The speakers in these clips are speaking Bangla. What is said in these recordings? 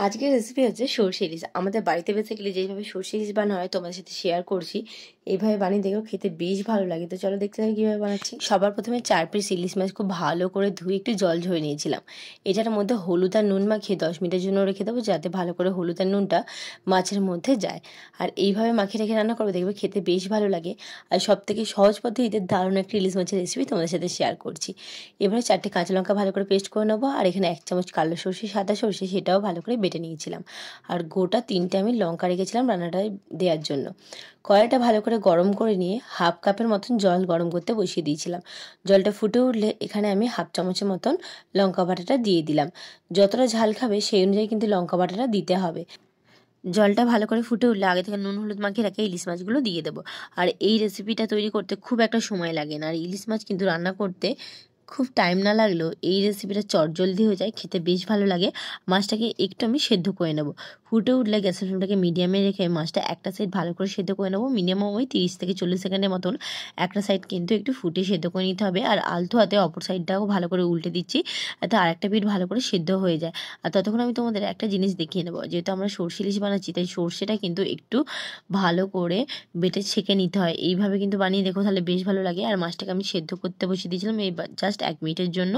আজকের রেসিপি হচ্ছে সর্ষে ইলিশ। আমাদের বাড়িতে বেসিক্যালি যেইভাবে সর্ষে ইলিশ বানানো হয় তোমাদের সাথে শেয়ার করছি। এইভাবে বানিয়ে দেখো, খেতে বেশ ভালো লাগে। তো চলো দেখতে থাকি কীভাবে বানাচ্ছি। সবার প্রথমে 4 পিস ইলিশ মাছ খুব ভালো করে ধুয়ে একটু জল ঝরে নিয়েছিলাম। এটার মধ্যে হলুদ আর নুন মাখিয়ে 10 মিনিটের জন্য রেখে দেবো, যাতে ভালো করে হলুদ আর নুনটা মাছের মধ্যে যায়। আর এইভাবে মাখিয়ে রেখে রান্না করবে, দেখবে খেতে বেশ ভালো লাগে। আর সব থেকে সহজ পদ্ধতিতে দারুণ একটা ইলিশ মাছের রেসিপি তোমাদের সাথে শেয়ার করছি। এবারে 4টে কাঁচা লঙ্কা ভালো করে পেস্ট করে নেবো। আর এখানে 1 চামচ কালো সর্ষে, সাদা সর্ষে, সেটাও ভালো করে বেটে নিয়েছিলাম। আর গোটা 3টে আমি লঙ্কা রেখেছিলাম রান্নাটায় দেওয়ার জন্য। কড়াইটা ভালো করে গরম করে নিয়ে 1/2 কাপের মতন জল গরম করতে বসিয়ে দিয়েছিলাম। জলটা ফুটে উঠলে এখানে আমি 1/2 চামচের মতন লঙ্কা বাটাটা দিয়ে দিলাম। যতটা ঝাল খাবে সেই অনুযায়ী কিন্তু লঙ্কা বাটাটা দিতে হবে। জলটা ভালো করে ফুটে উঠলে আগে থেকে নুন হলুদ মাখিয়ে রাখে ইলিশ মাছগুলো দিয়ে দেবো। আর এই রেসিপিটা তৈরি করতে খুব একটা সময় লাগে না। আর ইলিশ মাছ কিন্তু রান্না করতে খুব টাইম না লাগলেও এই রেসিপিটা চটজলদি হয়ে যায়, খেতে বেশ ভালো লাগে। মাছটাকে একটু আমি সেদ্ধ করে নেব। ফুটে উঠলে গ্যাসের ফ্লেমটাকে মিডিয়ামে রেখে মাছটা একটা সাইড ভালো করে সেদ্ধ করে নেবো। মিনিমাম ওই 30 থেকে 40 সেকেন্ডের মতন একটা সাইড কিন্তু একটু ফুটে সেদ্ধ করে নিতে হবে। আর আলতো হাতে অপর সাইডটাও ভালো করে উল্টে দিচ্ছি, যাতে আরেকটা পিঠ ভালো করে সেদ্ধ হয়ে যায়। আর ততক্ষণ আমি তোমাদের একটা জিনিস দেখিয়ে নেবো। যেহেতু আমরা সর্ষে ইলিশ বানাচ্ছি, তাই সর্ষেটা কিন্তু একটু ভালো করে বেটে ছেঁকে নিতে হয়। এইভাবে কিন্তু বানিয়ে দেখো, তাহলে বেশ ভালো লাগে। আর মাছটাকে আমি সেদ্ধ করতে বসিয়ে দিয়েছিলাম এই জাস্ট 1 মিনিটের জন্য।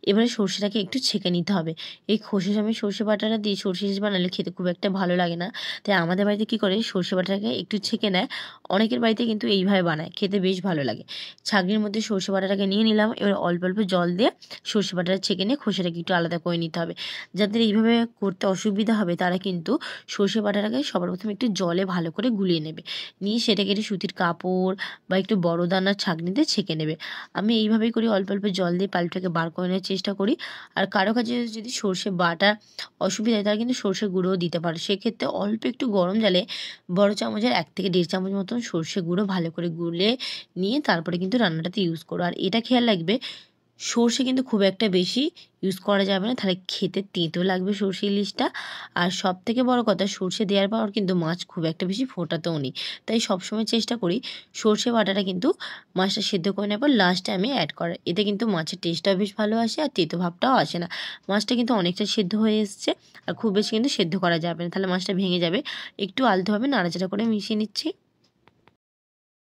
এবারে সর্ষেটাকে একটু ছেঁকে নিতে হবে। এই খোসার সময় সর্ষে বাটাটা দিয়ে সর্ষে ইলিশ বানালে খেতে খুব একটা ভালো লাগে না। তাই আমাদের বাড়িতে কী করে, সর্ষে বাটাটাকে একটু ছেঁকে নেয়। অনেকের বাড়িতে কিন্তু এইভাবে বানায়, খেতে বেশ ভালো লাগে। ছাঁকনির মধ্যে সর্ষে বাটাটাকে নিয়ে নিলাম। এবার অল্প অল্প জল দিয়ে সর্ষে বাটাটা ছেঁকে নিয়ে খোসাটাকে একটু আলাদা করে নিতে হবে। যাদের এইভাবে করতে অসুবিধা হবে তারা কিন্তু সর্ষে বাটাটাকে সবার প্রথমে একটু জলে ভালো করে গুলিয়ে নেবে। নিয়ে সেটাকে একটু সুতির কাপড় বা একটু বড় দানার ছাঁকনিতে ছেঁকে নেবে। আমি এইভাবেই করি, অল্প অল্প জল দিয়ে পাল্পটাকে বার করে নেওয়ার চেষ্টা করি। আর কারো কাছে যদি সর্ষে বাটা অসুবিধা হয়, তারা কিন্তু সর্ষে গুঁড়োও দিতে পারে। সেক্ষেত্রে অল্প একটু গরম জলে বড় চামচের 1 থেকে 1.5 চামচ মতন সর্ষে গুঁড়ো ভালো করে গুলে নিয়ে তারপরে কিন্তু রান্নাটাতে ইউজ করো। আর এটা খেয়াল রাখবে, সর্ষে কিন্তু খুব একটা বেশি ইউজ করা যাবে না, তাহলে খেতে তেঁতো লাগবে সর্ষে ইলিশটা। আর সব থেকে বড় কথা, সর্ষে দেওয়ার পর কিন্তু মাছ খুব একটা বেশি ফোটাতেও নেই। তাই সবসময় চেষ্টা করি সর্ষে বাটাটা কিন্তু মাছটা সেদ্ধ করে নেওয়ার পর লাস্টে আমি অ্যাড করার। এতে কিন্তু মাছের টেস্টটাও বেশ ভালো আসে আর তেঁতো ভাবটাও আসে না। মাছটা কিন্তু অনেকটা সেদ্ধ হয়ে এসছে। আর খুব বেশি কিন্তু সেদ্ধ করা যাবে না, তাহলে মাছটা ভেঙে যাবে। একটু আলতোভাবে নাড়াচাড়া করে মিশিয়ে নিচ্ছি।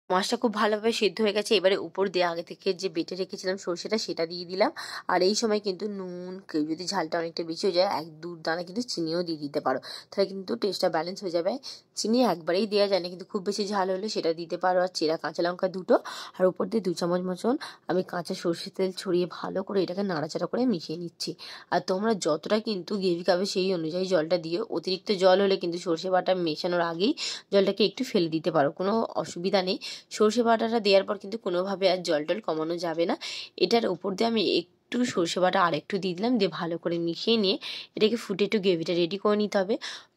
মাছটা খুব ভালোভাবে সেদ্ধ হয়ে গেছে। এবারে উপর দিয়ে আগে থেকে যে বেটে রেখেছিলাম সর্ষেটা, সেটা দিয়ে দিলাম। আর এই সময় কিন্তু নুন, কেউ যদি ঝালটা অনেকটা বেশি হয়ে যায় 1-2 দানা কিন্তু চিনিও দিয়ে দিতে পারো, তাহলে কিন্তু টেস্টটা ব্যালেন্স হয়ে যাবে। চিনি একবারেই দেওয়া যায় না, কিন্তু খুব বেশি ঝাল হলে সেটা দিতে পারো। আর চেরা কাঁচা লঙ্কা 2টো, আর উপর দিয়ে 2 চামচ মতন আমি কাঁচা সর্ষের তেল ছড়িয়ে ভালো করে এটাকে নাড়াচাড়া করে মিশিয়ে নিচ্ছি। আর তোমরা যতটা কিন্তু গ্রেভি খাবে সেই অনুযায়ী জলটা দিও। অতিরিক্ত জল হলে কিন্তু সর্ষে বাটা মেশানোর আগেই জলটাকে একটু ফেলে দিতে পারো, কোনো অসুবিধা নেই। সর্ষে বাটাটা দেওয়ার পর কিন্তু কোনোভাবে আর জল টল কমানো যাবে না। এটার উপর দিয়ে আমি একটু সর্ষে বাটা আরেকটু দিয়ে দিলাম, দিয়ে ভালো করে মিশিয়ে নিয়ে এটাকে ফুটে একটু গ্রেভিটা রেডি করে নিতে হবে।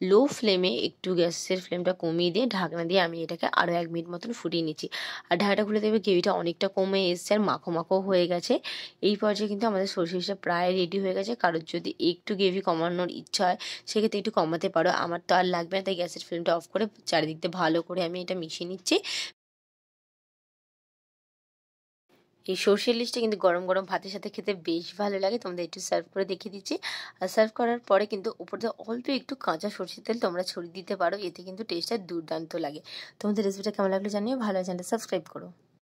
লো ফ্লেমে একটু গ্যাসের ফ্লেমটা কমিয়ে দিয়ে ঢাকনা দিয়ে আমি এটাকে আরও 1 মিনিট মতন ফুটিয়ে নিচ্ছি। আর ঢাকাটা খুলে দেবে, গ্রেভিটা অনেকটা কমে এসছে আর মাখো মাখো হয়ে গেছে। এই পর্যায়ে কিন্তু আমাদের সর্ষে ইলিশটা প্রায় রেডি হয়ে গেছে। কারোর যদি একটু গ্রেভি কমানোর ইচ্ছা হয় সেক্ষেত্রে একটু কমাতে পারো, আমার তো আর লাগবে না। তাই গ্যাসের ফ্লেমটা অফ করে চারিদিক দিয়ে ভালো করে আমি এটা মিশিয়ে নিচ্ছি। এই সর্ষে ইলিশটা কিন্তু গরম গরম ভাতের সাথে খেতে বেশ ভালো লাগে। তোমাদের একটু সার্ভ করে দেখিয়ে দিচ্ছি। আর সার্ভ করার পরে কিন্তু উপর দিয়ে অল্প একটু কাঁচা সর্ষের তেল তোমরা ছড়িয়ে দিতে পারো, এতে কিন্তু টেস্টটা দুর্দান্ত লাগে। তোমাদের রেসিপিটা কেমন লাগলো জানিও, ভালো চ্যানেলটা সাবস্ক্রাইব করো।